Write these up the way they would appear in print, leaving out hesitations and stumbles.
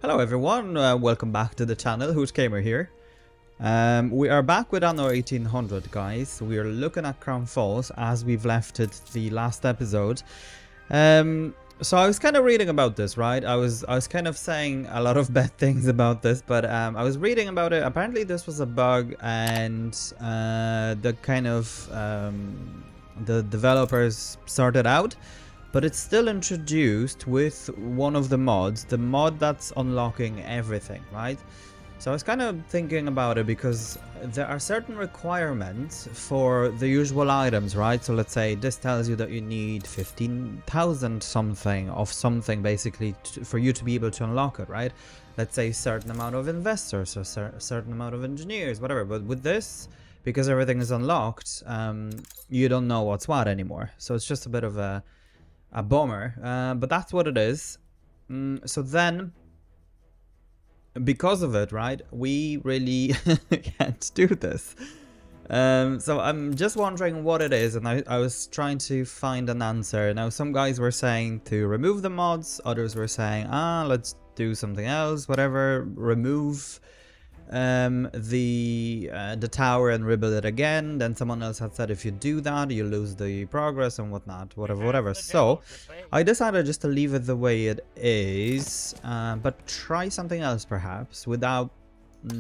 Hello everyone, welcome back to the channel, Hoot Gamer here. We are back with Anno 1800 guys. We are looking at Crown Falls as we've left it the last episode. So I was kind of reading about this, right? I was kind of saying a lot of bad things about this, but I was reading about it. Apparently this was a bug and the kind of the developers sorted out. But it's still introduced with one of the mods, the mod that's unlocking everything, right? So I was kind of thinking about it because there are certain requirements for the usual items, right? So let's say this tells you that you need 15,000 something of something basically for you to be able to unlock it, right? Let's say a certain amount of investors or a certain amount of engineers, whatever. But with this, because everything is unlocked, you don't know what's what anymore. So it's just a bit of a bummer, but that's what it is. So then, because of it, right, we really can't do this. So I'm just wondering what it is, and I was trying to find an answer. Now, some guys were saying to remove the mods, others were saying, let's do something else, whatever, remove the tower and rebuild it again. Then someone else had said if you do that you lose the progress and whatnot, whatever. So I decided just to leave it the way it is, but try something else perhaps without,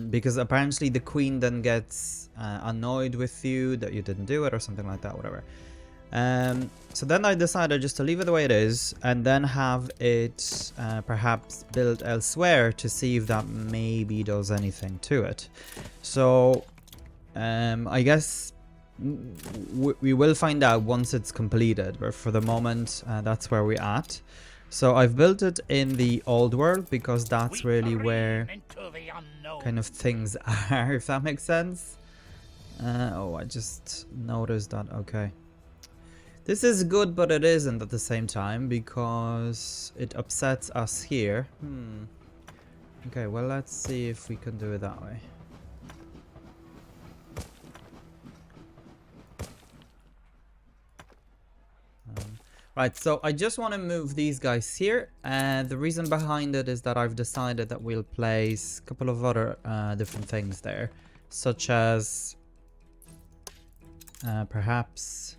because apparently the queen then gets annoyed with you that you didn't do it or something like that, whatever. So then I decided just to leave it the way it is and then have it perhaps built elsewhere to see if that maybe does anything to it. So I guess we will find out once it's completed, but for the moment that's where we're at. So I've built it in the old world because that's really where kind of things are, if that makes sense. Oh, I just noticed that. Okay. This is good, but it isn't at the same time because it upsets us here. Okay, well, let's see if we can do it that way. Right, so I just want to move these guys here, and the reason behind it is that I've decided that we'll place a couple of other different things there, such as perhaps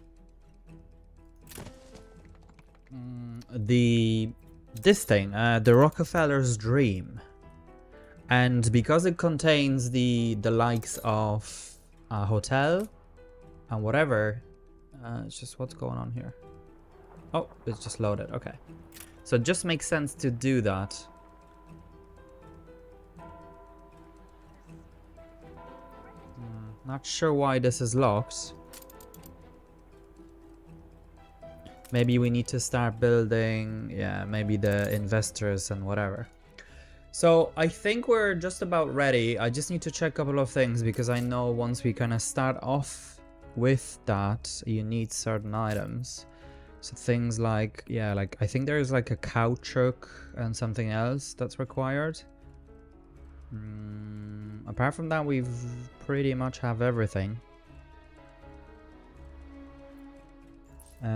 this thing, the Rockefeller's Dream, and because it contains the likes of a hotel and whatever, it's just what's going on here. Oh, it's just loaded. Okay, so it just makes sense to do that. Not sure why this is locked. Maybe we need to start building, yeah, maybe the investors and whatever. So I think we're just about ready. I just need to check a couple of things because I know once we kind of start off with that, you need certain items. So things like, yeah, like I think there's like a cow truck and something else that's required. Apart from that, we've pretty much have everything.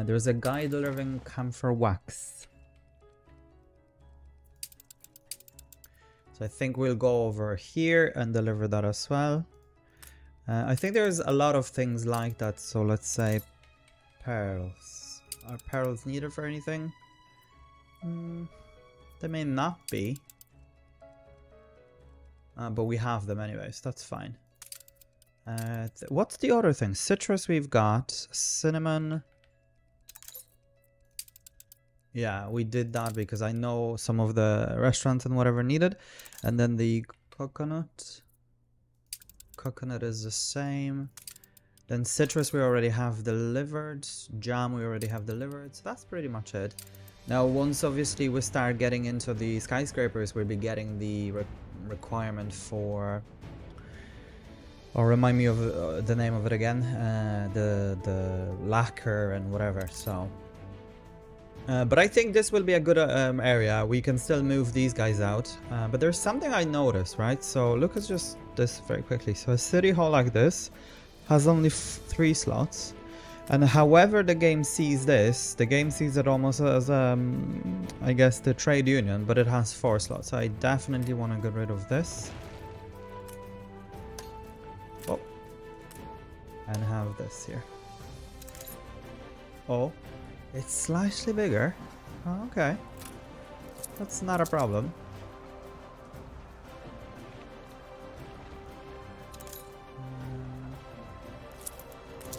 There's a guy delivering camphor wax. So I think we'll go over here and deliver that as well. I think there's a lot of things like that. So let's say pearls. Are pearls needed for anything? They may not be. But we have them anyways. That's fine. What's the other thing? Citrus we've got. Cinnamon. Yeah, we did that because I know some of the restaurants and whatever needed. And then the coconut. Coconut is the same. Then citrus we already have delivered. Jam we already have delivered. So that's pretty much it. Now, once obviously we start getting into the skyscrapers, we'll be getting the requirement for... Or remind me of the name of it again. The lacquer and whatever, so... but I think this will be a good area. We can still move these guys out. But there's something I noticed, right? So look at just this very quickly. So a city hall like this has only 3 slots. And however the game sees this, the game sees it almost as, I guess, the trade union, but it has 4 slots. So I definitely want to get rid of this. Oh. And have this here. Oh. It's slightly bigger. Oh, okay. That's not a problem.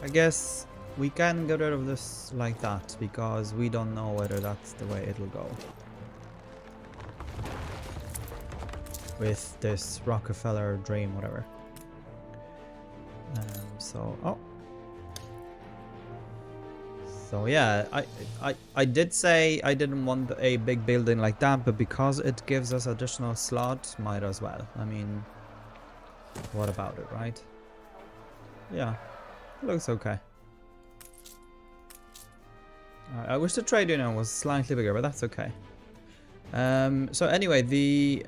I guess we can get rid of this like that because we don't know whether that's the way it'll go. With this Rockefeller dream, whatever. So yeah, I did say I didn't want a big building like that, but because it gives us additional slot, might as well. I mean, what about it, right? Yeah, looks okay. I wish the trade union was slightly bigger, but that's okay. So anyway, the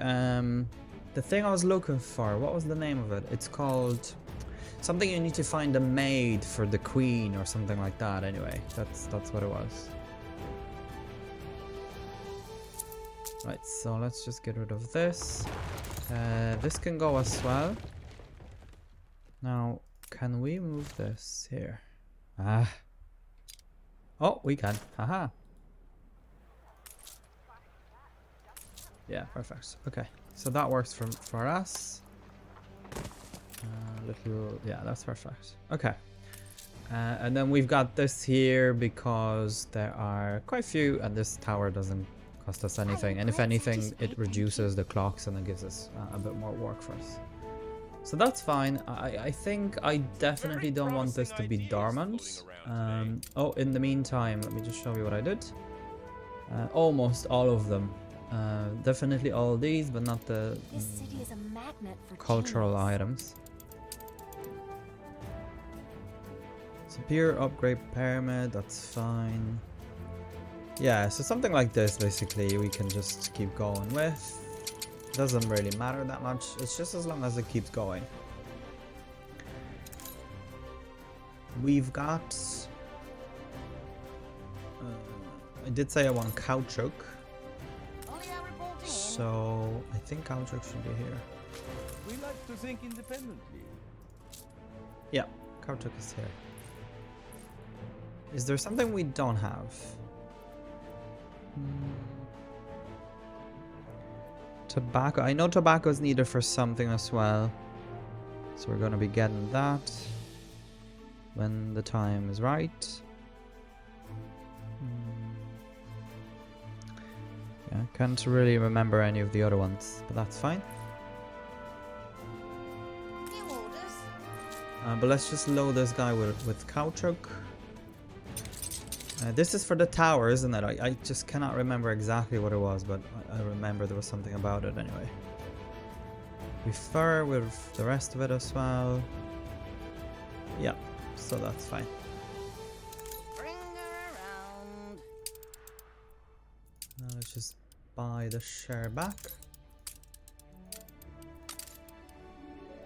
thing I was looking for, what was the name of it? It's called something. You need to find a maid for the queen or something like that. Anyway, that's what it was. Right, so let's just get rid of this. This can go as well. Now, can we move this here? Ah. Oh, we can. Haha. Yeah, perfect. Okay, so that works for us. Yeah, that's perfect. Okay. And then we've got this here because there are quite few, and this tower doesn't cost us anything. And if anything, it reduces the clocks and it gives us a bit more work for us. So that's fine. I think I definitely don't want this to be dormant. Oh, in the meantime, let me just show you what I did. Almost all of them. Definitely all these, but not the cultural items. Superior upgrade pyramid, that's fine. Yeah, so something like this basically we can just keep going with. Doesn't really matter that much, it's just as long as it keeps going. We've got... I did say I want caoutchouc. So I think caoutchouc should be here. We like to think independently. Yeah, caoutchouc is here. Is there something we don't have? Tobacco. I know tobacco is needed for something as well. So we're going to be getting that when the time is right. Yeah, can't really remember any of the other ones, but that's fine. But let's just load this guy with caoutchouc. This is for the tower, isn't it? I just cannot remember exactly what it was, but I remember there was something about it anyway. We fur with the rest of it as well. Yeah, so that's fine. Bring her around. Now let's just buy the share back.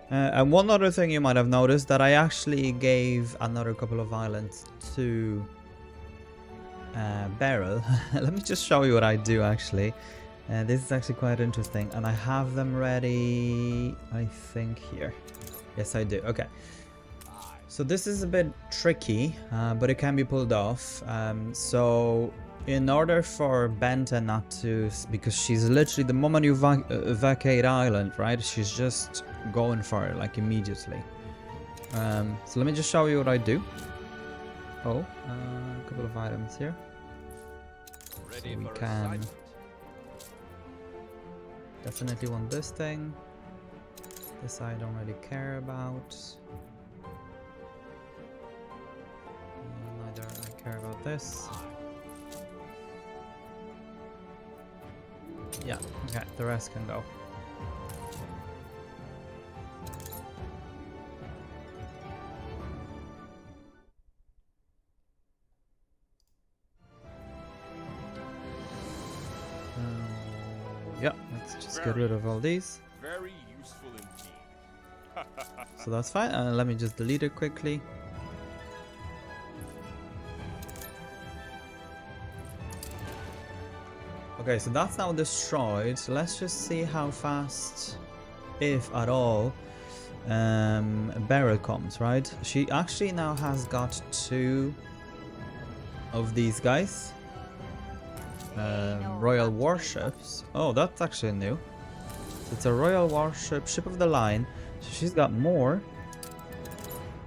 And one other thing you might have noticed, that I actually gave another couple of islands to Beryl. Let me just show you what I do actually. This is actually quite interesting, and I have them ready, I think, here. Yes, I do. Okay. So this is a bit tricky, but it can be pulled off. So in order for Benta not to, because she's literally, the moment you vacate island, right, she's just going for it like immediately. So let me just show you what I do. Oh, a couple of items here. So we can definitely want this thing. This I don't really care about. Neither I care about this. Yeah, okay, the rest can go. Yeah, let's just get rid of all these. Very useful indeed. So that's fine. Let me just delete it quickly. Okay, so that's now destroyed. So let's just see how fast, if at all, Beryl comes, right? She actually now has got 2 of these guys. Royal warships. Oh, that's actually new. It's a royal warship, ship of the line. So she's got more.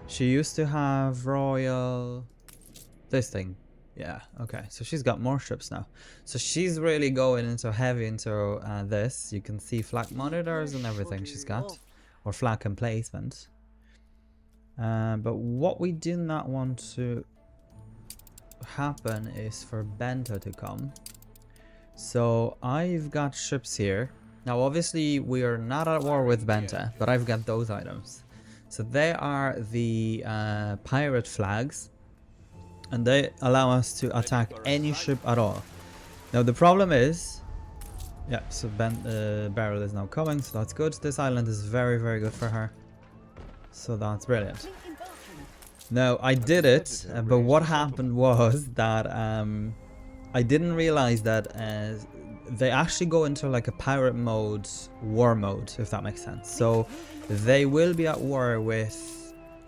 She used to have royal... this thing. Yeah, okay. So she's got more ships now. So she's really going into heavy into this. You can see flak monitors and everything she's got. Or flak emplacement. But what we do not want to happen is for Benta to come. So I've got ships here. Now obviously we are not at war with Benta, but I've got those items. So they are the pirate flags, and they allow us to attack any ship at all. Now the problem is, yeah, so Beryl is now coming, so that's good. This island is very, very good for her. So that's brilliant. Now I did it, but what happened was that I didn't realize that they actually go into like a pirate mode, war mode, if that makes sense. So they will be at war with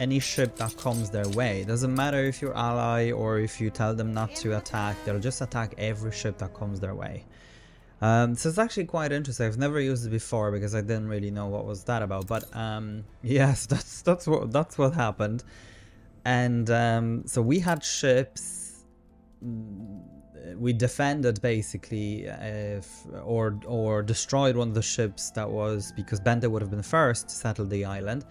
any ship that comes their way. It doesn't matter if you're ally or if you tell them not to attack, they'll just attack every ship that comes their way. So it's actually quite interesting. I've never used it before because I didn't really know what was that about. But yes, that's what happened. And so we had ships. We defended basically, or destroyed one of the ships that was, because Benta would have been first to settle the island.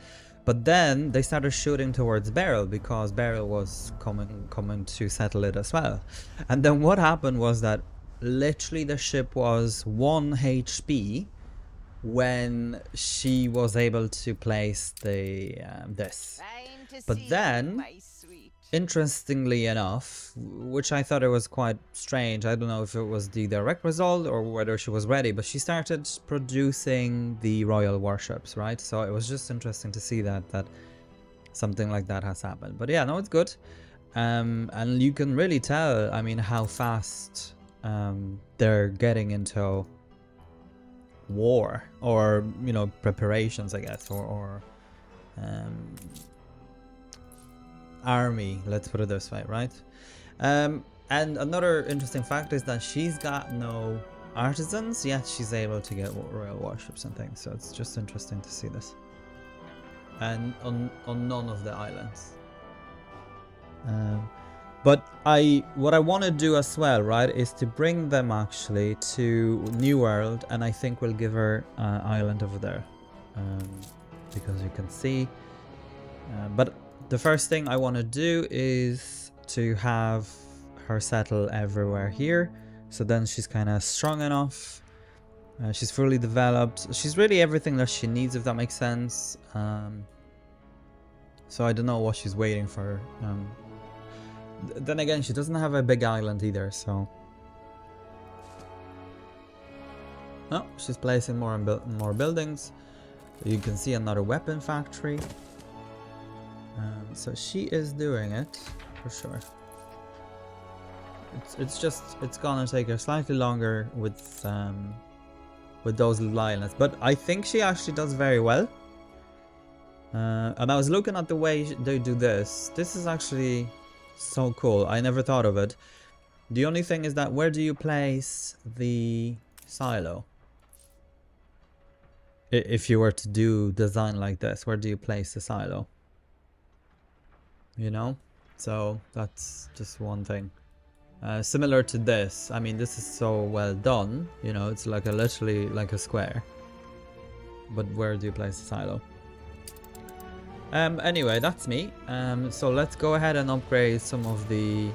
But then they started shooting towards Beryl because Beryl was coming to settle it as well. And then what happened was that literally the ship was 1 HP when she was able to place the this. But then, interestingly enough, which I thought it was quite strange, I don't know if it was the direct result or whether she was ready, but she started producing the royal warships, right? So it was just interesting to see that something like that has happened. But yeah, no, it's good. And you can really tell, I mean, how fast they're getting into war, or, you know, preparations, I guess, or army, let's put it this way, right? And another interesting fact is that she's got no artisans, yet she's able to get royal warships and things. So it's just interesting to see this. And on none of the islands. But what I want to do as well, right, is to bring them actually to New World, and I think we'll give her island over there, because you can see. But the first thing I want to do is to have her settle everywhere here, so then she's kind of strong enough. She's fully developed. She's really everything that she needs, if that makes sense. So I don't know what she's waiting for. Then again, she doesn't have a big island either, so... Oh, she's placing more buildings. You can see another weapon factory. So she is doing it, for sure. It's gonna take her slightly longer with those little islands, but I think she actually does very well. And I was looking at the way they do this. This is actually so cool. I never thought of it. The only thing is that where do you place the silo? If you were to do design like this, where do you place the silo? You know? So that's just one thing. Similar to this. I mean, this is so well done. You know, it's like literally like a square. But where do you place the silo? Anyway, that's me. So let's go ahead and upgrade some of the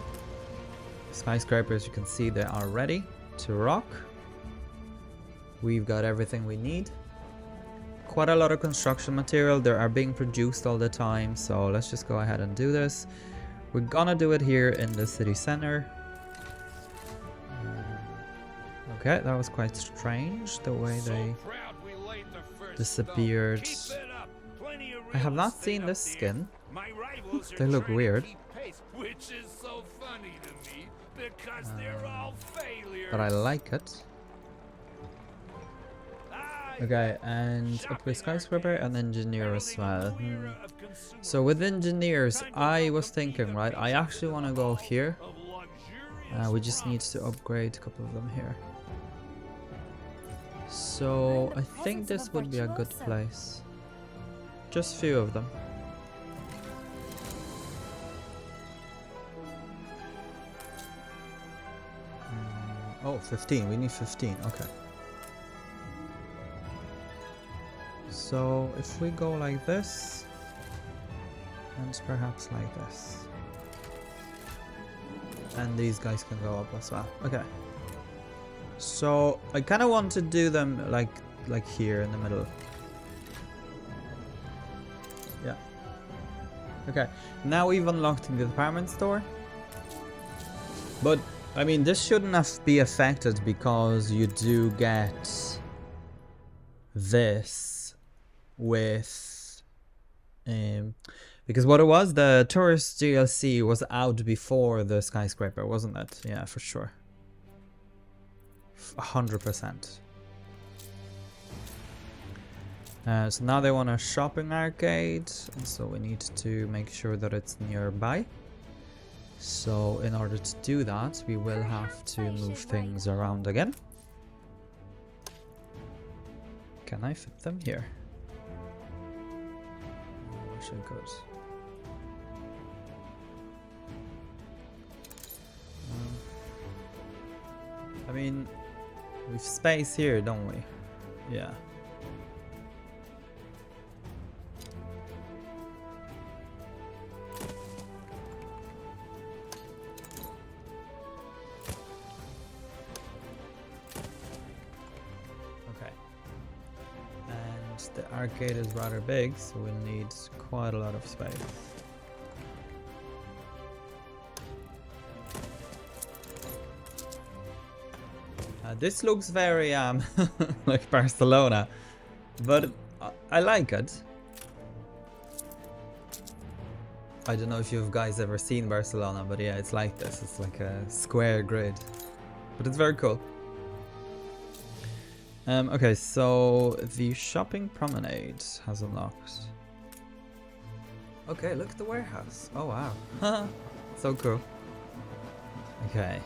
skyscrapers. You can see they are ready to rock. We've got everything we need. Quite a lot of construction material. They are being produced all the time. So let's just go ahead and do this. We're gonna do it here in the city center. Okay, that was quite strange, the way they disappeared. I have not seen this skin. They look weird. But I like it. Okay, and upgrade skyscraper and engineer as well. So with engineers, I was thinking, right, I actually want to go here. We just need to upgrade a couple of them here. So I think this would be a good place. Just a few of them. Oh, 15. We need 15. Okay. So if we go like this, and perhaps like this. And these guys can go up as well. Okay. So I kind of want to do them like here in the middle. Yeah. Okay. Now we've unlocked the department store. But I mean, this shouldn't have be affected because you do get this with because what it was, the tourist DLC was out before the skyscraper, wasn't it? Yeah, for sure. 100%. So now they want a shopping arcade, and so we need to make sure that it's nearby. So in order to do that, we will have to move things around again. Can I fit them here? I wish I could. I mean, we've space here, don't we? Yeah. Okay. And the arcade is rather big, so we'll need quite a lot of space. This looks very like Barcelona, but I like it. I don't know if you guys ever seen Barcelona, but yeah, it's like this. It's like a square grid, but it's very cool. Okay, so the shopping promenade has unlocked. Okay, look at the warehouse. Oh wow, so cool. Okay.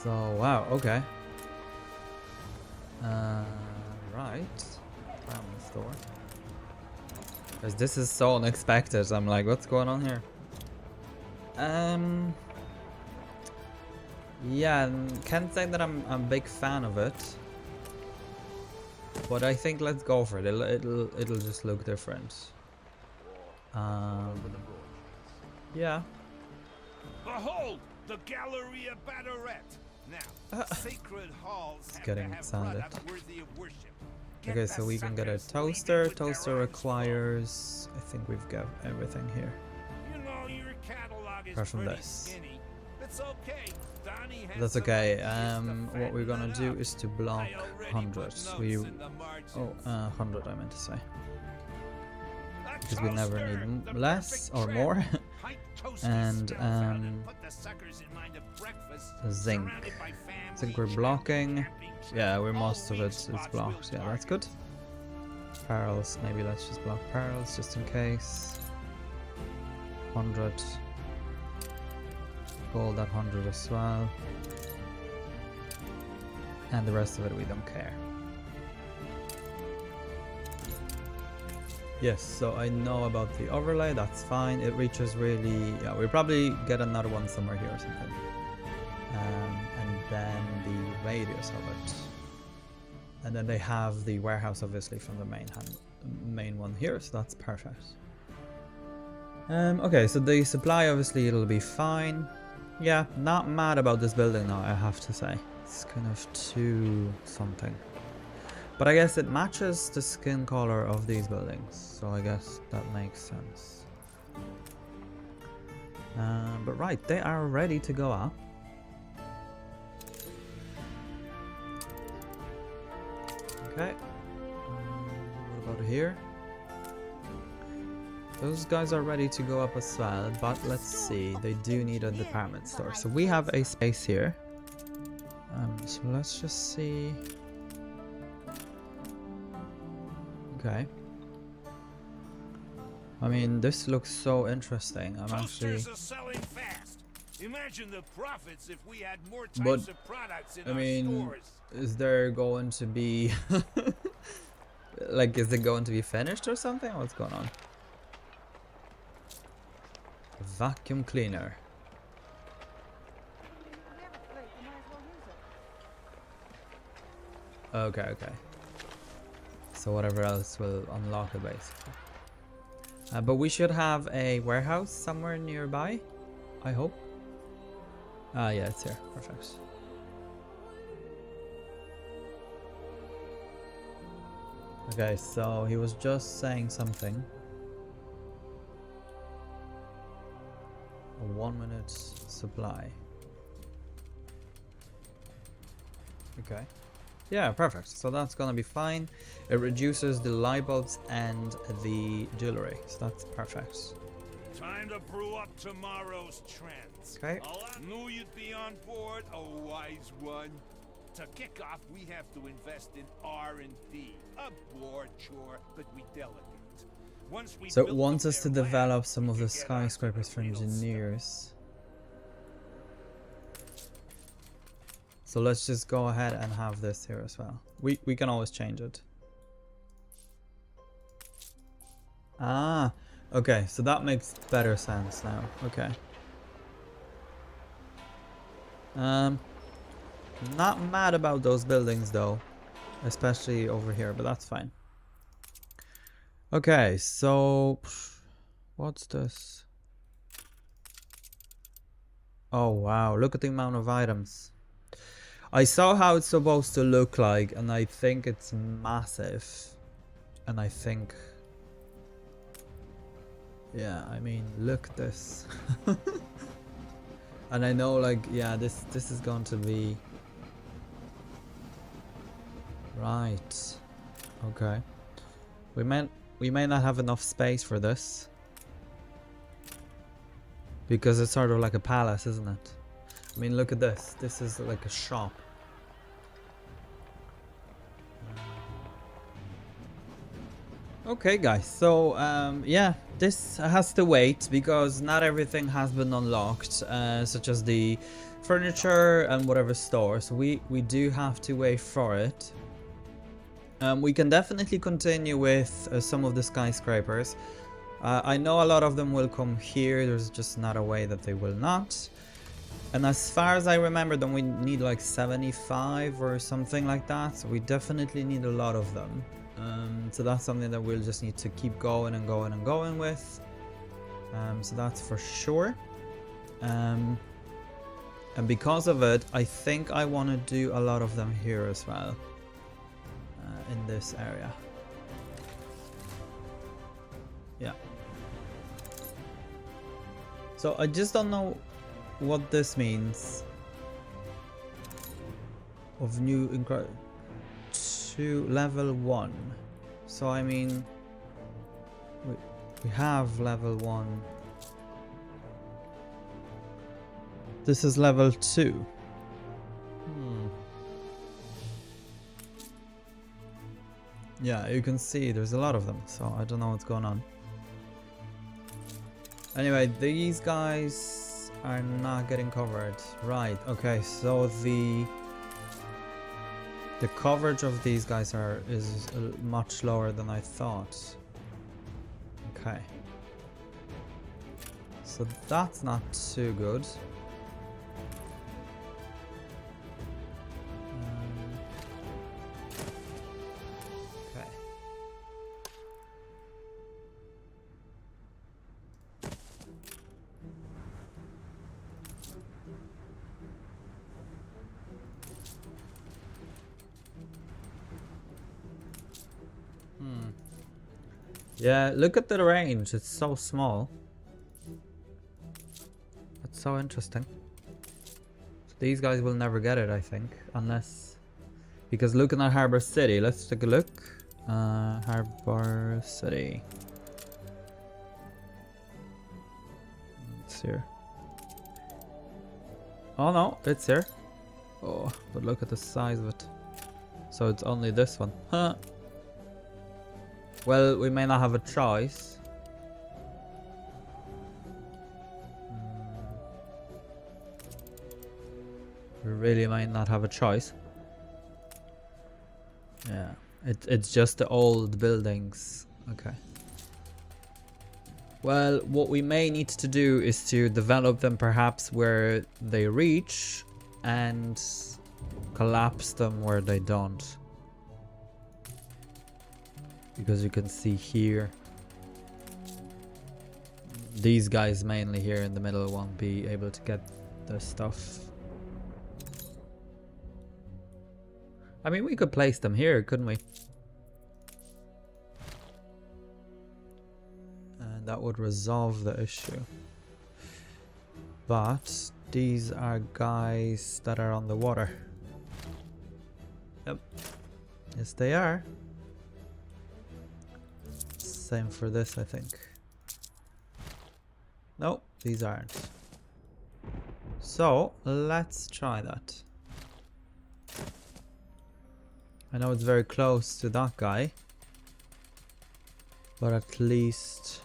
So, wow, okay. Right. Department store. Because this is so unexpected. I'm like, what's going on here? Yeah, can't say that I'm a big fan of it. But I think let's go for it. It'll just look different. Yeah. Behold, the Galleria Banneret. Now, sacred halls have getting to have sounded. product worthy of worship. Okay, Get so the we can get a suckers toaster. waiting with their Toaster arms requires... I think we've got everything here. full. You know your catalog is Apart from pretty this. skinny. It's okay. Donnie has That's some okay. ideas to What we're gonna fatten do it is to up. block I already put 100. notes We... in the margins. Oh, 100 I meant to say. A Because we never toaster, need the less perfect or trim. more. Hike toasty And, smells out and put the suckers in mind of breakfast, zinc. surrounded by I think we're family, blocking. camping, Yeah, all we're most of weak it is spots blocked. we'll Yeah, that's target. good. Pearls. Maybe let's just block pearls just in case. 100. Gold at 100 as well. And the rest of it we don't care. Yes, so I know about the overlay, that's fine. It reaches really... Yeah, we'll probably get another one somewhere here or something. And then the radius of it. And then they have the warehouse obviously from the main one here, so that's perfect. Okay, so the supply obviously it'll be fine. Yeah, not mad about this building now, I have to say. It's kind of too something. But I guess it matches the skin color of these buildings, so I guess that makes sense. But right, they are ready to go up. Okay. What about here? Those guys are ready to go up as well, but let's see, they do need a department store. So we have a space here. So let's just see. Okay. I mean, this looks so interesting. I'm actually... Toasters are selling fast. Imagine the profits if we had more But, types of products in I our mean, stores. is there going to be... like, is it going to be finished or something? What's going on? Vacuum cleaner. Okay, okay. So whatever else will unlock it basically. But we should have a warehouse somewhere nearby, I hope. Ah, yeah, it's here. Perfect. Okay, so he was just saying something. A 1 minute supply. Okay. Yeah, perfect. So that's gonna be fine. It reduces the light bulbs and the jewelry. So that's perfect. Time to brew up tomorrow's trends. Okay. I knew you'd be on board, a wise one. To kick off, we have to invest in R&D. A bore chore, but we delegate. Once we So it build wants up us to their develop lab, some of we the can get onto skyscrapers for real stuff. engineers. So let's just go ahead and have this here as well. We can always change it. Ah, okay, so that makes better sense now. Okay. Not mad about those buildings though, especially over here, but that's fine. Okay, so what's this? Oh wow, look at the amount of items. I saw how it's supposed to look like, and I think it's massive. And I think... yeah, I mean, look at this. And I know, like, yeah, this is going to be... right. Okay. We may not have enough space for this. Because it's sort of like a palace, isn't it? I mean, look at this. This is like a shop. Okay, guys. So, yeah, this has to wait because not everything has been unlocked, such as the furniture and whatever store. So we do have to wait for it. We can definitely continue with some of the skyscrapers. I know a lot of them will come here. There's just not a way that they will not. And as far as I remember them, we need like 75 or something like that. So we definitely need a lot of them. So that's something that we'll just need to keep going and going and going with. So that's for sure. And because of it, I think I want to do a lot of them here as well. In this area. Yeah. So I just don't know what this means. Of new to level 1. So I mean we have level 1. This is level 2. Yeah, you can see there's a lot of them, so I don't know what's going on. Anyway, these guys are not getting covered. Right, okay, so the coverage of these guys is much lower than I thought. Okay. So that's not too good. Okay. Yeah, look at the range. It's so small. That's so interesting. So these guys will never get it, I think, unless... Because looking at Harbor City, let's take a look. Harbor City. It's here. Oh no, it's here. Oh, but look at the size of it. So it's only this one. Huh. Well, we may not have a choice. We really might not have a choice. Yeah, it's just the old buildings. Okay. Well, what we may need to do is to develop them perhaps where they reach and collapse them where they don't. Because you can see here, these guys mainly here in the middle won't be able to get their stuff. I mean, we could place them here, couldn't we? And that would resolve the issue. But these are guys that are on the water. Yep. Yes, they are. Same for this, I think. Nope, these aren't. So, let's try that. I know it's very close to that guy, but at least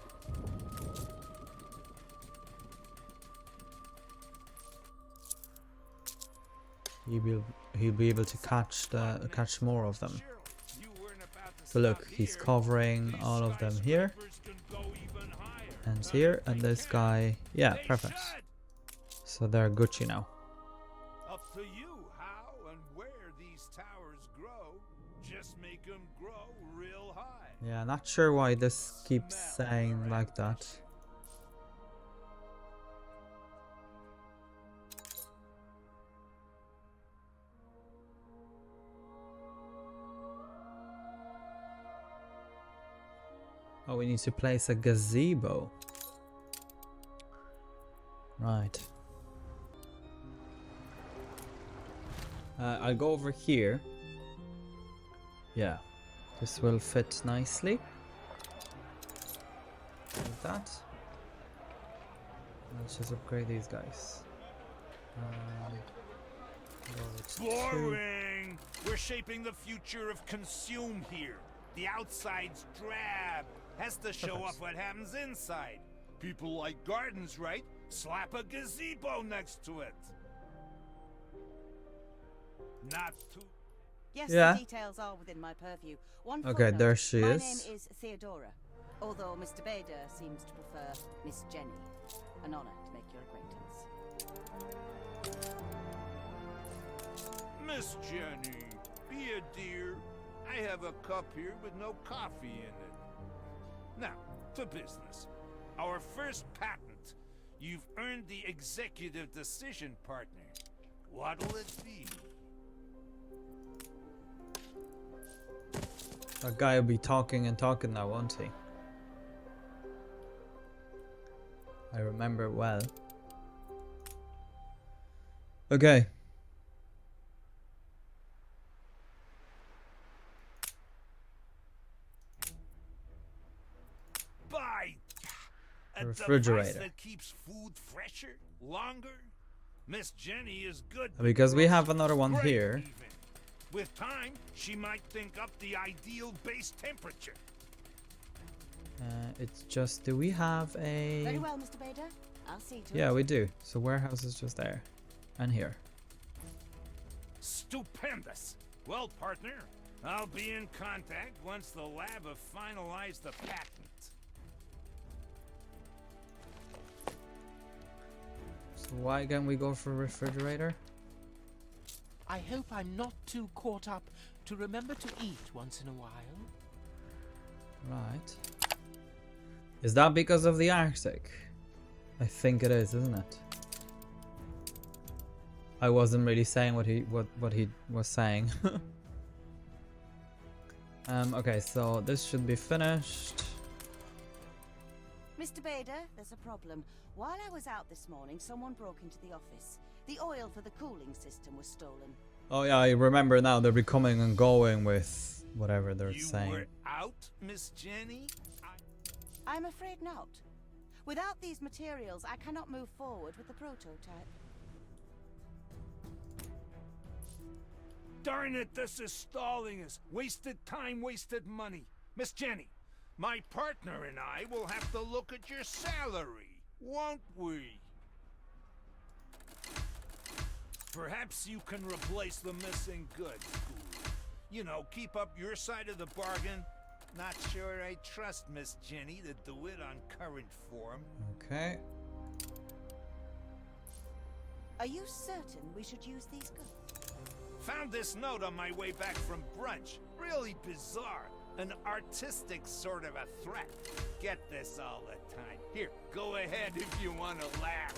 he'll be able to catch more of them. So look, he's covering all of them here and here, and this guy, yeah, perfect. So they're Gucci now. Up to you how and where these towers grow. Just make them grow real high. Yeah, not sure why this keeps saying like that. Oh, we need to place a gazebo. Right. I'll go over here. Yeah, this will fit nicely. Like that. Let's just upgrade these guys. Boring! We're shaping the future of consume here. The outside's drab. Has to show off what happens inside. People like gardens, right? Slap a gazebo next to it. Not too... Yes, Yeah. the details are within my purview. One Okay, footnote. there she My is. name is Theodora, although Mr. Bader seems to prefer Miss Jenny. An honor to make your acquaintance. Miss Jenny, be a dear. I have a cup here with no coffee in it. Now, to business. Our first patent. You've earned the executive decision partner. What'll it be? That guy will be talking and talking now, won't he? I remember it well. Okay. Buy a refrigerator. device that keeps food fresher, longer. Miss Jenny is good. Because we have another one Great here. even. With time, she might think up the ideal base temperature. It's just, do we have a... Very well, Mr. Bader. I'll see to Yeah, it. we do. So warehouse is just there. And here. Stupendous. Well, partner, I'll be in contact once the lab have finalized the patent. So why can't we go for a refrigerator? I hope I'm not too caught up to remember to eat once in a while. Right. Is that because of the Arctic? I think it is, isn't it? I wasn't really saying what he was saying. Okay, so this should be finished. Mr. Bader, there's a problem. While I was out this morning, someone broke into the office. The oil for the cooling system was stolen. Oh yeah, I remember now. They're be coming and going with whatever they're You saying. were out, Miss Jenny? I'm afraid not. Without these materials, I cannot move forward with the prototype. Darn it, this is stalling us. Wasted time, wasted money. Miss Jenny, My partner and I will have to look at your salary, won't we? Perhaps you can replace the missing goods, Guru. You know, keep up your side of the bargain. Not sure I trust Miss Jenny to do it on current form. Okay. Are you certain we should use these goods? Found this note on my way back from brunch. Really bizarre. An artistic sort of a threat. Get this all the time. Here, go ahead if you want to laugh.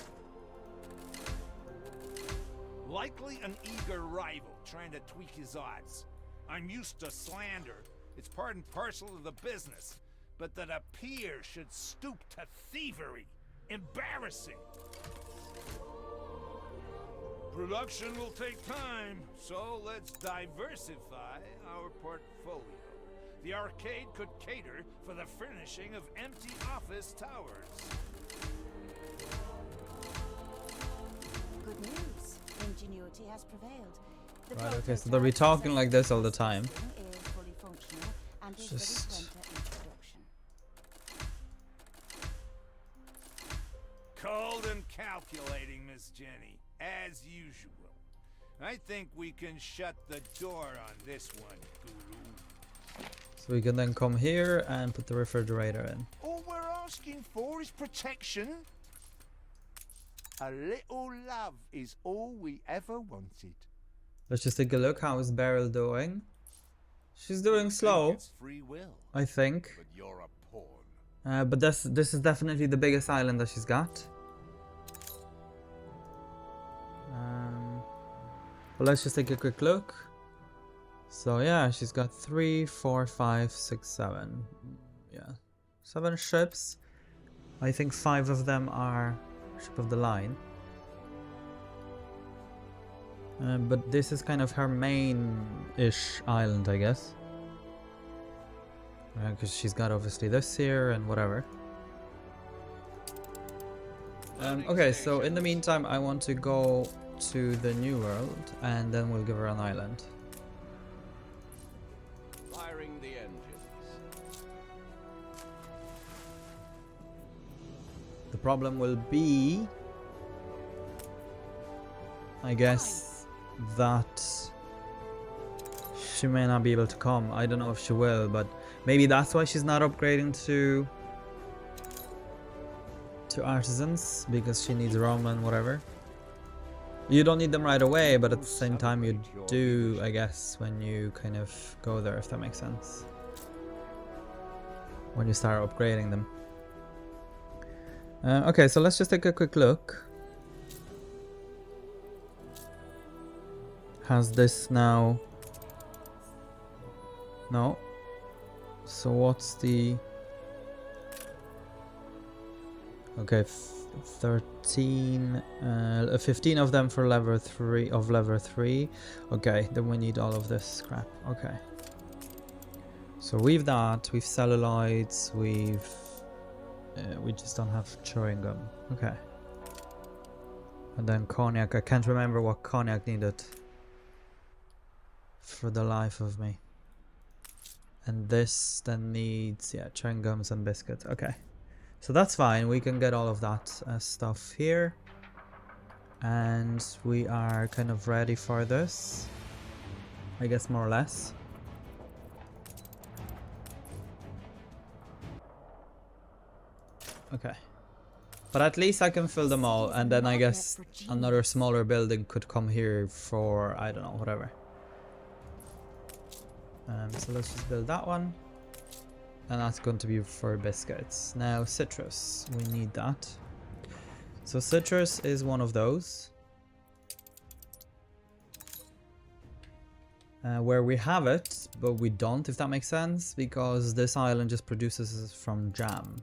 Likely an eager rival trying to tweak his odds. I'm used to slander. It's part and parcel of the business. But that a peer should stoop to thievery. Embarrassing. Production will take time, so let's diversify our portfolio. The arcade could cater for the furnishing of empty office towers. Good news. Ingenuity has prevailed. The Right, okay, so prototype they'll be talking like this all the system time. is fully functional and is ready Just- to enter into production. Cold and calculating, Miss Jenny, as usual. I think we can shut the door on this one, Guru. So we can then come here and put the refrigerator in. All we're asking for is protection. A little love is all we ever wanted. Let's just take a look. How is Beryl doing? She's doing slow, It's free will, I think. but you're a pawn. But this is definitely the biggest island that she's got. But let's just take a quick look. So yeah, she's got 3, 4, 5, 6, 7. Yeah, 7 ships. I think 5 of them are ship of the line. But this is kind of her main-ish island, I guess. Because she's got obviously this here and whatever. Okay, so in the meantime, I want to go to the new world and then we'll give her an island. Firing the engines. The problem will be, I guess, that she may not be able to come. I don't know if she will, but maybe that's why she's not upgrading to artisans, because she needs rum and whatever. You don't need them right away, but at the same time you do, I guess, when you kind of go there, if that makes sense. When you start upgrading them. Okay, so let's just take a quick look. Has this now... No. So what's the... Okay, 13, 15 of them for level 3 of level 3. Okay, then we need all of this scrap. Okay. So we've that, we've celluloids, we've... we just don't have chewing gum. Okay. And then cognac. I can't remember what cognac needed. For the life of me. And this then needs, yeah, chewing gums and biscuits. Okay. So that's fine. We can get all of that stuff here. And we are kind of ready for this. I guess more or less. Okay. But at least I can fill them all, and then I guess another smaller building could come here for, I don't know, whatever. So let's just build that one. And that's going to be for biscuits. Now citrus, we need that. So citrus is one of those. Where we have it, but we don't, if that makes sense, because this island just produces from jam.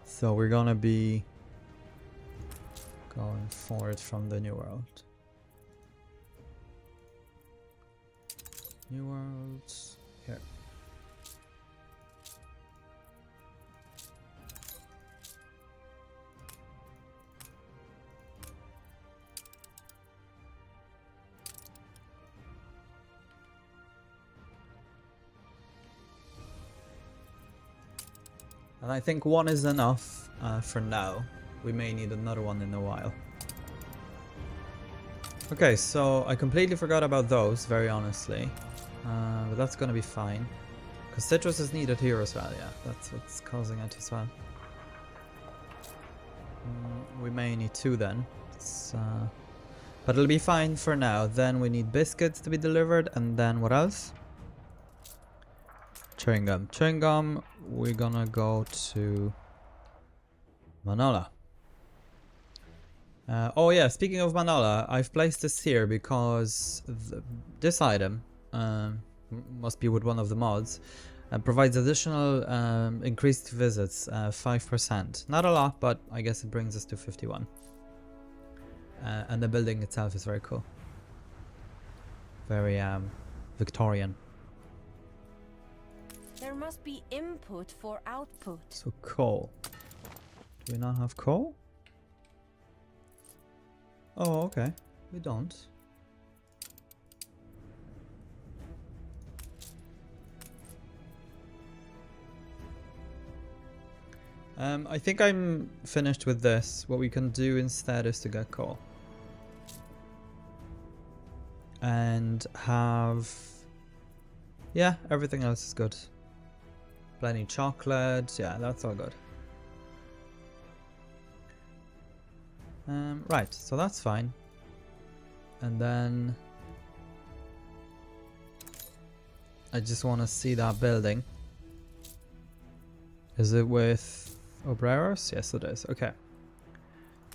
So we're gonna be going for it from the new world. New world, here. And I think one is enough for now. We may need another one in a while. Okay, so I completely forgot about those, very honestly. But that's gonna be fine. Because citrus is needed here as well, yeah. That's what's causing it as well. We may need two then. But it'll be fine for now. Then we need biscuits to be delivered, and then what else? Chewing gum. Chewing gum, we're gonna go to Manola. Oh yeah, speaking of Manola, I've placed this here because this item must be with one of the mods. Provides additional increased visits, 5%. Not a lot, but I guess it brings us to 51. And the building itself is very cool. Very Victorian. There must be input for output. So coal. Do we not have coal? Oh, okay. We don't. I think I'm finished with this. What we can do instead is to get coal. And have... yeah, everything else is good. Plenty chocolate. Yeah, that's all good. Right, so that's fine. And then... I just want to see that building. Is it with... Obreros? Yes, it is. Okay.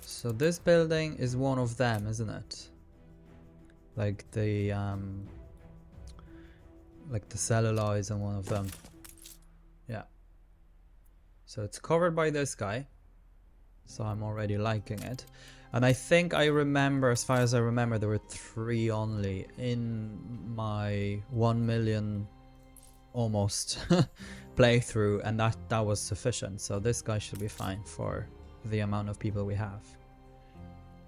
So this building is one of them, isn't it? Like the celluloids on one of them. Yeah. So it's covered by this guy. So I'm already liking it. And I think I remember, as far as I remember, there were 3 only in my 1 million almost playthrough, and that was sufficient. So this guy should be fine for the amount of people we have.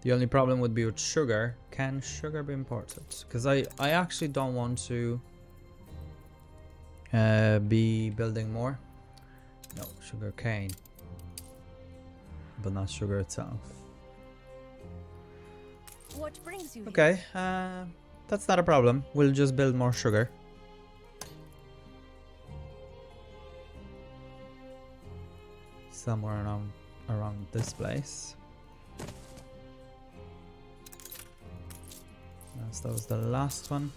The only problem would be with sugar. Can sugar be imported? Because I actually don't want to be building more. No, sugar cane, but not sugar itself. What brings you Okay, that's not a problem. We'll just build more sugar. Somewhere around this place. Yes, that was the last one.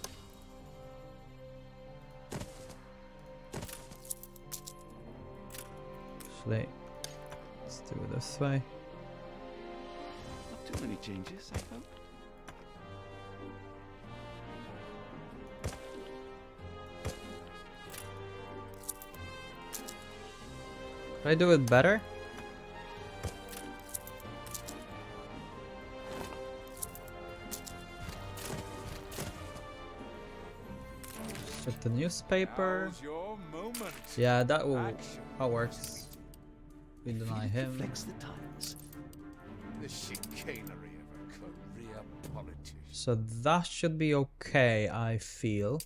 Actually, let's do it this way. Not too many changes, I hope. Could I do it better? With the newspaper. Now's your moment. Yeah, that Action. works. We deny him. Reflects the times. The chicanery of a career politician. So that should be okay, I feel.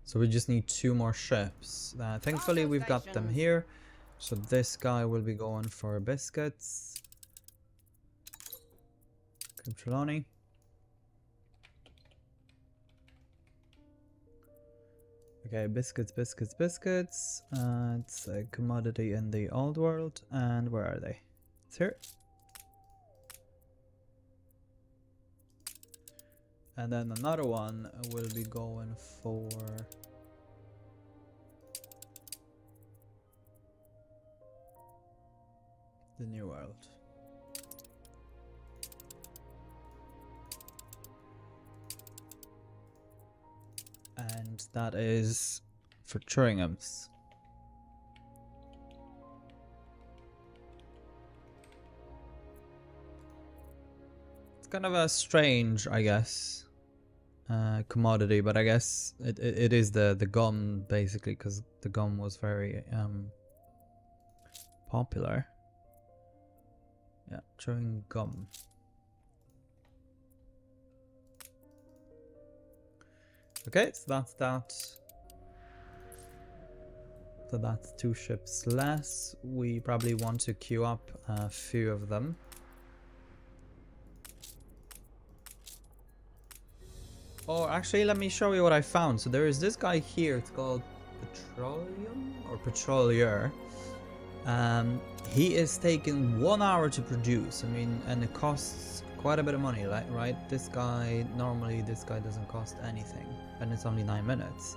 So we just need 2 more ships. Thankfully we've got them here. So this guy will be going for biscuits. Captreloni. Okay, biscuits. It's a commodity in the old world. And where are they? It's here. And then another one will be going for... the new world. And that is for Turingham's. It's kind of a strange, I guess, commodity, but I guess it is the gum, basically, because the gum was very popular. Yeah, chewing gum. Okay, so that's that. So that's 2 ships less. We probably want to queue up a few of them. Oh, actually, let me show you what I found. So there is this guy here. It's called Petroleum or Petrolier. He is taking 1 hour to produce. I mean, and it costs quite a bit of money, right? This guy, normally this guy doesn't cost anything, and it's only 9 minutes.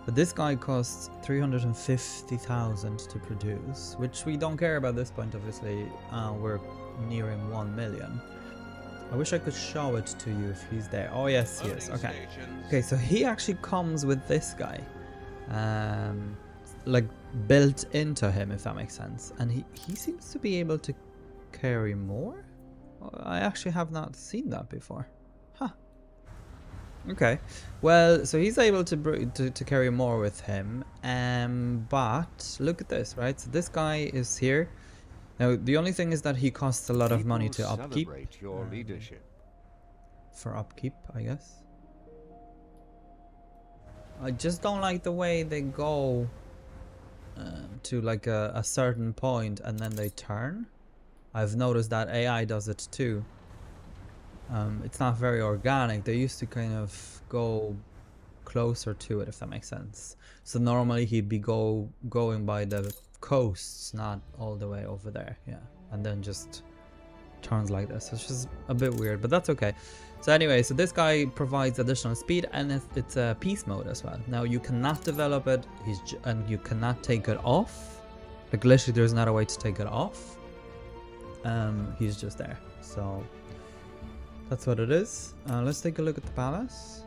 But this guy costs 350,000 to produce, which we don't care about this point, obviously. We're nearing 1 million. I wish I could show it to you if he's there. Oh yes, he is. Okay. Okay, so he actually comes with this guy. Like built into him, if that makes sense. And he seems to be able to carry more? I actually have not seen that before. Huh. Okay. Well, so he's able to carry more with him. But look at this, right? So this guy is here. Now, the only thing is that he costs a lot of money to upkeep. Your leadership. For upkeep, I guess. I just don't like the way they go to like a certain point and then they turn. I've noticed that AI does it too. It's not very organic. They used to kind of go closer to it, if that makes sense. So normally he'd be going by the coasts, not all the way over there. Yeah, and then just turns like this. It's just a bit weird, but that's okay. So anyway, so this guy provides additional speed, and it's a peace mode as well. Now you cannot develop it, and you cannot take it off. Like literally, there's not a way to take it off. He's just there. So that's what it is. Let's take a look at the palace.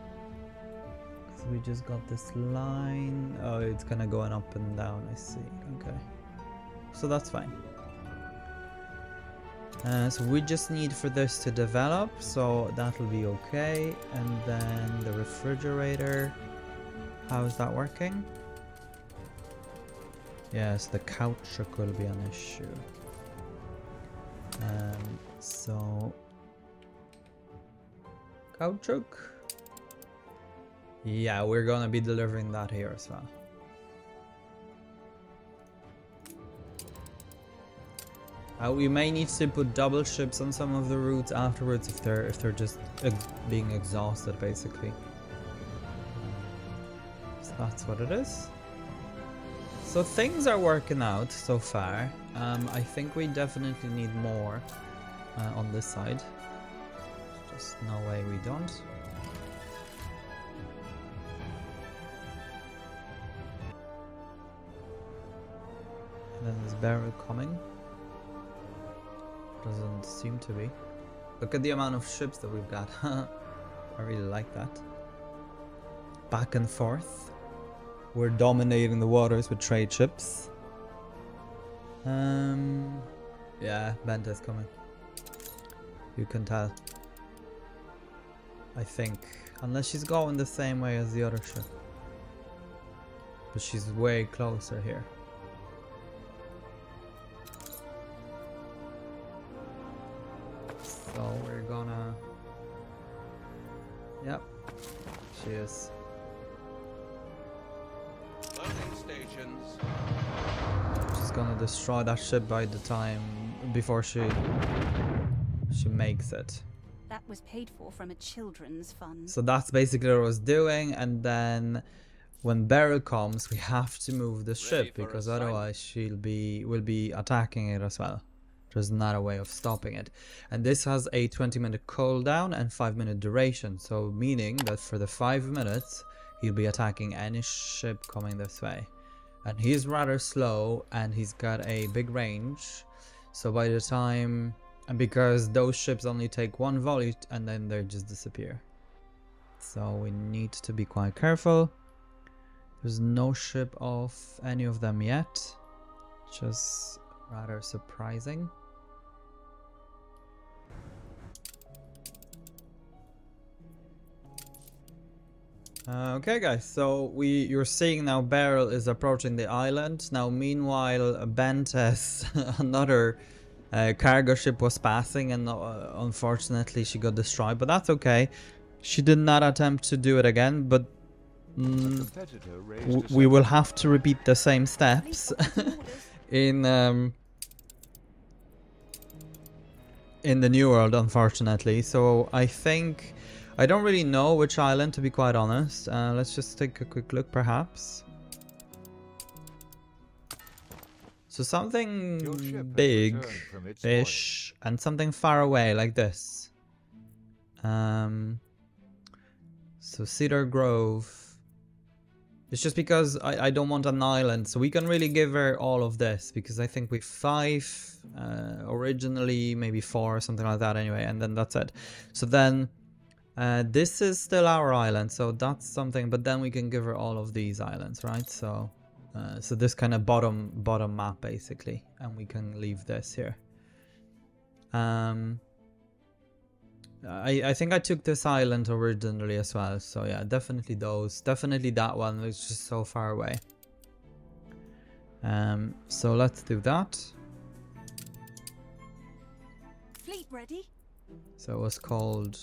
So we just got this line. Oh, it's kind of going up and down. I see. Okay, so that's fine. So we just need for this to develop, so that will be okay. And then the refrigerator, how is that working? Yes, the couch will be an issue. So Couchuk, yeah, we're gonna be delivering that here as well. We may need to put double ships on some of the routes afterwards if they're just being exhausted, basically. So that's what it is. So things are working out so far. I think we definitely need more on this side. There's just no way we don't. And then there's Beryl coming. Doesn't seem to be. Look at the amount of ships that we've got. I really like that. Back and forth. We're dominating the waters with trade ships. Yeah, Benta's coming. You can tell. I think. Unless she's going the same way as the other ship. But she's way closer here. So we're gonna... Yep, she is. Loading stations. She's gonna destroy that ship by the time before she makes it. That was paid for from a children's fund. So that's basically what I was doing, and then when Beryl comes, we have to move the ship because otherwise will be attacking it as well. There's not a way of stopping it. And this has a 20-minute cooldown and 5-minute duration. So meaning that for the 5 minutes, he'll be attacking any ship coming this way. And he's rather slow and he's got a big range. So by the time... And because those ships only take 1 volley and then they just disappear. So we need to be quite careful. There's no ship of any of them yet. Just rather surprising. Okay guys, so you're seeing now Beryl is approaching the island. Now meanwhile Bentes, another cargo ship was passing, and unfortunately she got destroyed, but that's okay. She did not attempt to do it again, but competitor raised a we will have to repeat the same steps in the new world, unfortunately. So I think I don't really know which island, to be quite honest. Let's just take a quick look, perhaps. So something big-ish and something far away, like this. So Cedar Grove. It's just because I don't want an island, so we can really give her all of this, because I think we've 5 originally, maybe 4 or something like that anyway, and then that's it. So then this is still our island, so that's something, but then we can give her all of these islands, right? So so this kind of bottom map basically, and we can leave this here. I think I took this island originally as well, so yeah, definitely those. Definitely that one, was just so far away. So let's do that. Fleet ready? So it was called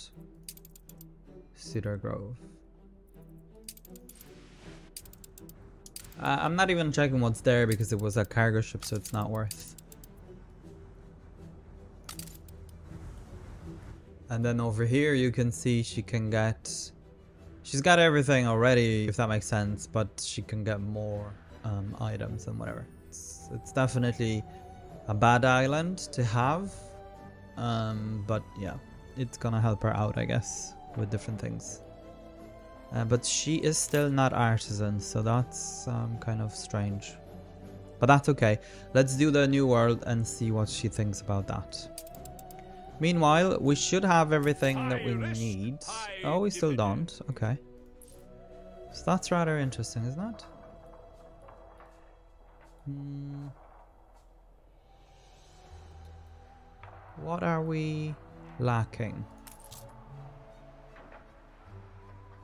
Cedar Grove. I'm not even checking what's there because it was a cargo ship, so it's not worth. And then over here you can see she's got everything already, if that makes sense, but she can get more items and whatever. It's definitely a bad island to have, but yeah, it's gonna help her out, I guess, with different things. But she is still not artisan, so that's kind of strange. But that's okay. Let's do the new world and see what she thinks about that. Meanwhile, we should have everything that we need. Oh, we still don't. Okay. So that's rather interesting, isn't it? What are we lacking?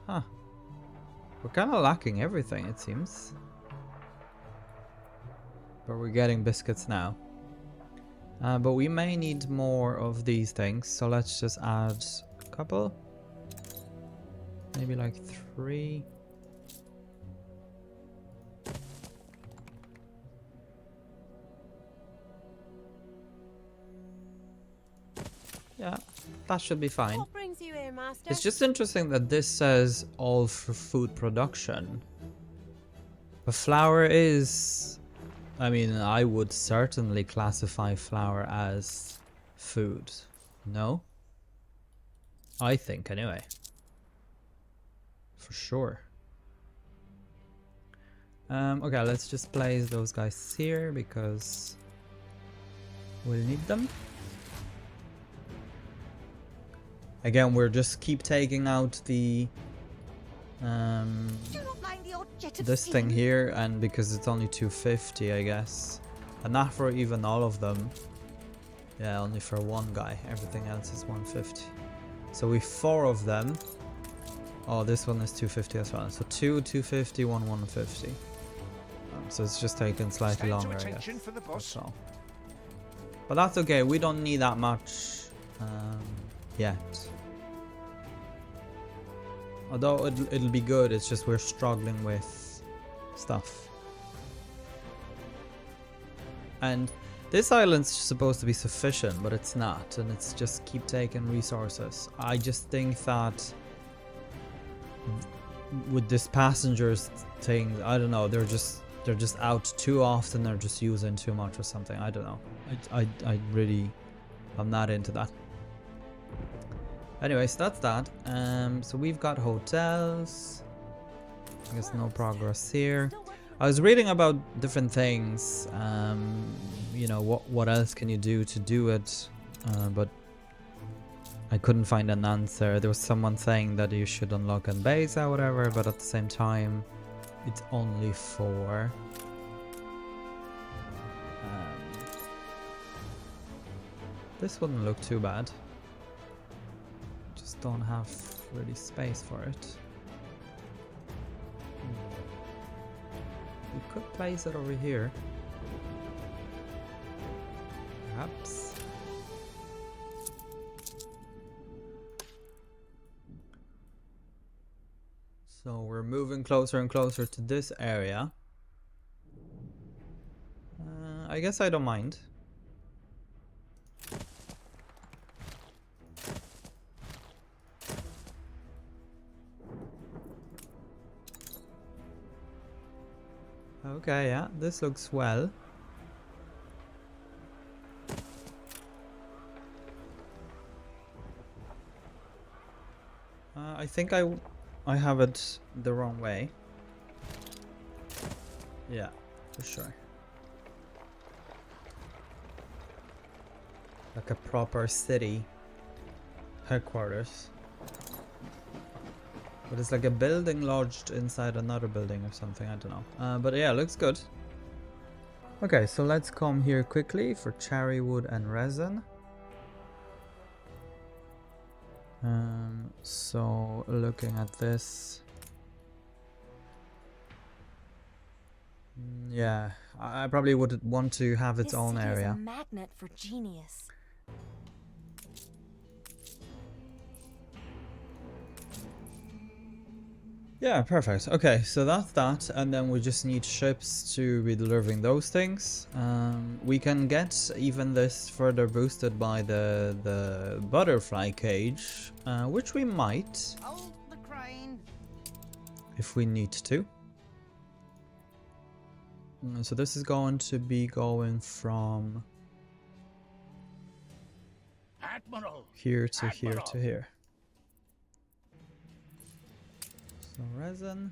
Huh. We're kind of lacking everything, it seems. But we're getting biscuits now. But we may need more of these things, so let's just add a couple. Maybe like 3. Yeah, that should be fine. What brings you here, Master? It's just interesting that this says all for food production. But flour is... I mean, I would certainly classify flour as food. No? I think, anyway. For sure. Okay, let's just place those guys here because we'll need them. Again, we're just keep taking out the this thing here, and because it's only 250, I guess, and not for even all of them. Yeah, only for one guy. Everything else is 150. So we've 4 of them. Oh, this one is 250 as well. So 2 250, 1 150. So it's just taking slightly longer, I guess. That's all. But that's okay. We don't need that much yet. Although it'll be good, it's just we're struggling with stuff. And this island's supposed to be sufficient, but it's not, and it's just keep taking resources. I just think that with this passengers thing, I don't know, they're just out too often, they're just using too much or something. I don't know. I really, I'm not into that. Anyways, that's that. So we've got hotels. I guess no progress here. I was reading about different things. You know, what else can you do to do it? But I couldn't find an answer. There was someone saying that you should unlock an base or whatever, but at the same time, it's only for this wouldn't look too bad. Just don't have really space for it. We could place it over here. Perhaps. So we're moving closer and closer to this area. I guess I don't mind. Okay, yeah, this looks well. I think I have it the wrong way. Yeah, for sure. Like a proper city headquarters. But it's like a building lodged inside another building or something, I don't know. But yeah, looks good. Okay, so let's come here quickly for cherry wood and resin. So looking at this, yeah, I probably would want to have its own area. This city is a magnet for genius. Yeah, perfect. Okay, so that's that, and then we just need ships to be delivering those things. We can get even this further boosted by the butterfly cage, which we might, Hold the crane. if we need to. So this is going to be going from Admiral! here to here to here. So resin.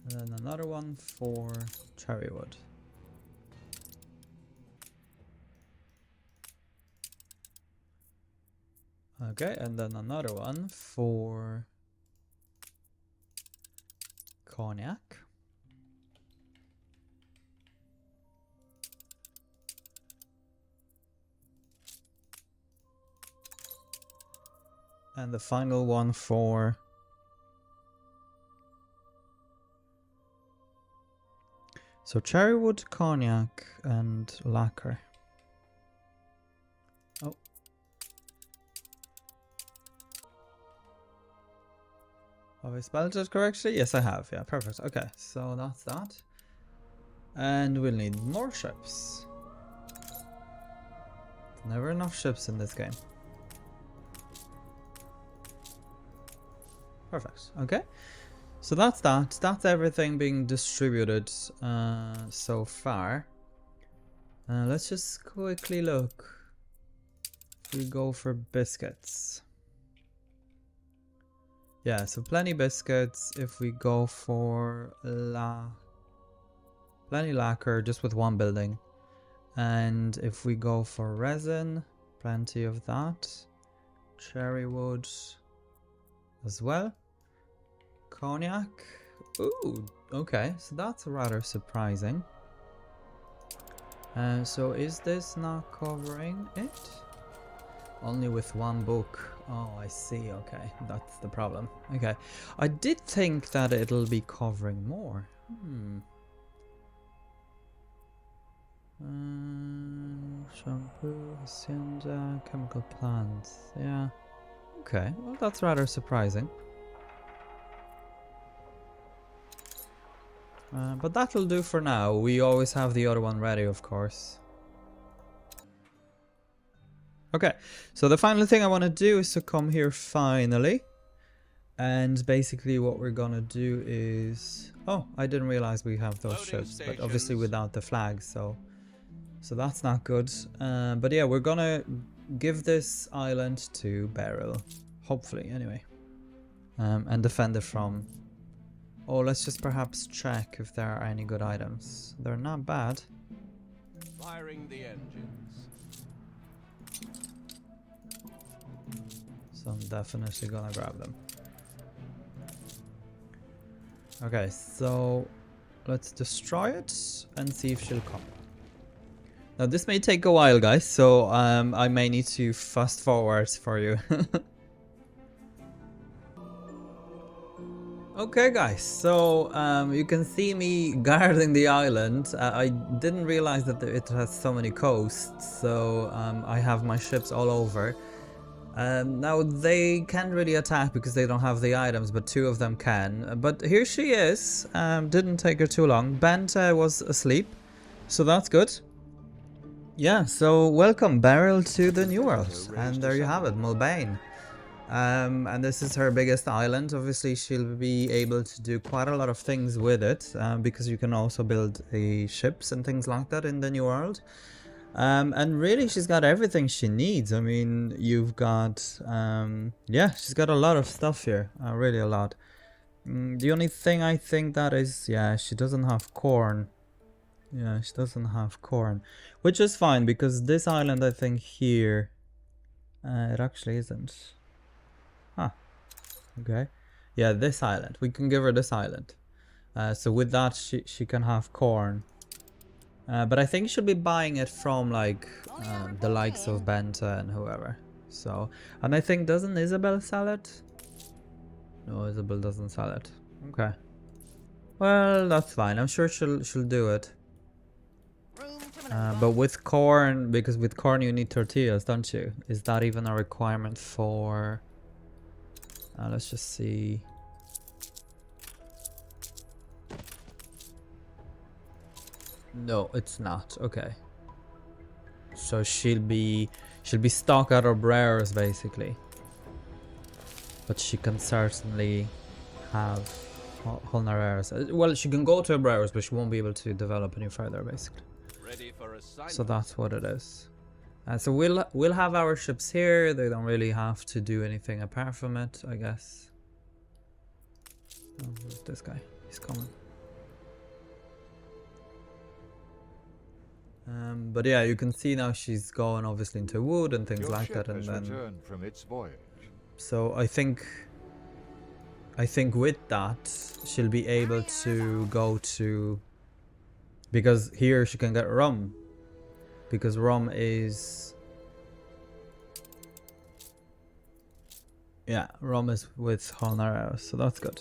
And then another one for cherry wood. Okay, and then another one for cognac. And the final one for so cherrywood, cognac, and lacquer. Oh. Have I spelled it correctly? Yes, I have. Yeah, perfect. Okay, so that's that. And we'll need more ships. Never enough ships in this game. Perfect. Okay. So that's that. That's everything being distributed so far. Let's just quickly look. If we go for biscuits. Yeah, so plenty biscuits. If we go for plenty lacquer, just with one building. And if we go for resin, plenty of that. Cherry wood as well. Cognac. Ooh, okay, so that's rather surprising. So is this not covering it? Only with one book. Oh, I see. Okay, that's the problem. Okay, I did think that it'll be covering more. Shampoo, hacienda, chemical plants. Yeah. Okay, well that's rather surprising. But that'll do for now. We always have the other one ready, of course. Okay, so the final thing I want to do is to come here finally. And basically what we're gonna do is... Oh, I didn't realize we have those ships, but obviously without the flags, so that's not good. But yeah, we're gonna give this island to Beryl. Hopefully, anyway. And defend it from... Oh, let's just perhaps check if there are any good items. They're not bad. Firing the engines. So I'm definitely gonna grab them. Okay, so let's destroy it and see if she'll come. Now this may take a while, guys, so I may need to fast forward for you. Okay guys, so you can see me guarding the island. I didn't realize that it has so many coasts, so I have my ships all over. Now they can't really attack because they don't have the items, but 2 of them can. But here she is, didn't take her too long. Benta was asleep, so that's good. Yeah, so welcome Beryl to the New World, and there you have it, Mulbane. And this is her biggest island. Obviously she'll be able to do quite a lot of things with it, because you can also build ships and things like that in the New World. And really she's got everything she needs. I mean, you've got yeah, she's got a lot of stuff here, really a lot. The only thing I think that is, yeah, she doesn't have corn. Yeah, she doesn't have corn, which is fine because this island, I think here it actually isn't. Huh. Okay. Yeah, this island. We can give her this island. So with that, she can have corn. But I think she'll be buying it from like the likes of Benta and whoever. So, and I think, doesn't Isabel sell it? No, Isabel doesn't sell it. Okay. Well, that's fine. I'm sure she'll do it. But with corn, because with corn you need tortillas, don't you? Is that even a requirement for... let's just see. No, it's not. Okay. So she'll be stuck at her brewers basically. But she can certainly have Holnareras. Well, she can go to her brewers, but she won't be able to develop any further basically. Ready for assignment. So that's what it is. So we'll have our ships here. They don't really have to do anything apart from it, I guess. Oh, who's this guy? He's coming. But yeah, you can see now she's going obviously into wood and things like that, and then returned from its voyage. So I think with that she'll be able to go to, because here she can get rum, because rum is, yeah, rum is with Holnareras, so that's good.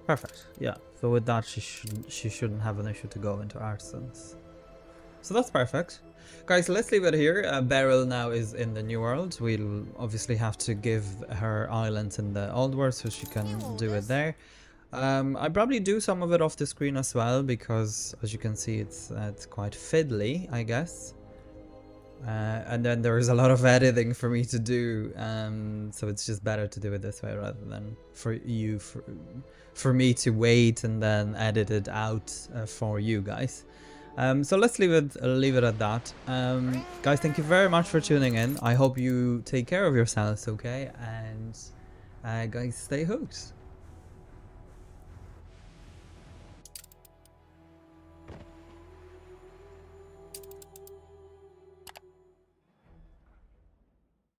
Perfect. Yeah, so with that she shouldn't have an issue to go into artisans. So that's perfect. Guys, let's leave it here. Beryl now is in the New World. We'll obviously have to give her islands in the Old World so she can do it there. I probably do some of it off the screen as well, because as you can see it's quite fiddly, I guess. And then there is a lot of editing for me to do, so it's just better to do it this way rather than for me to wait and then edit it out for you guys. So let's leave it at that. Guys, thank you very much for tuning in. I hope you take care of yourselves, okay? And guys, stay hooked.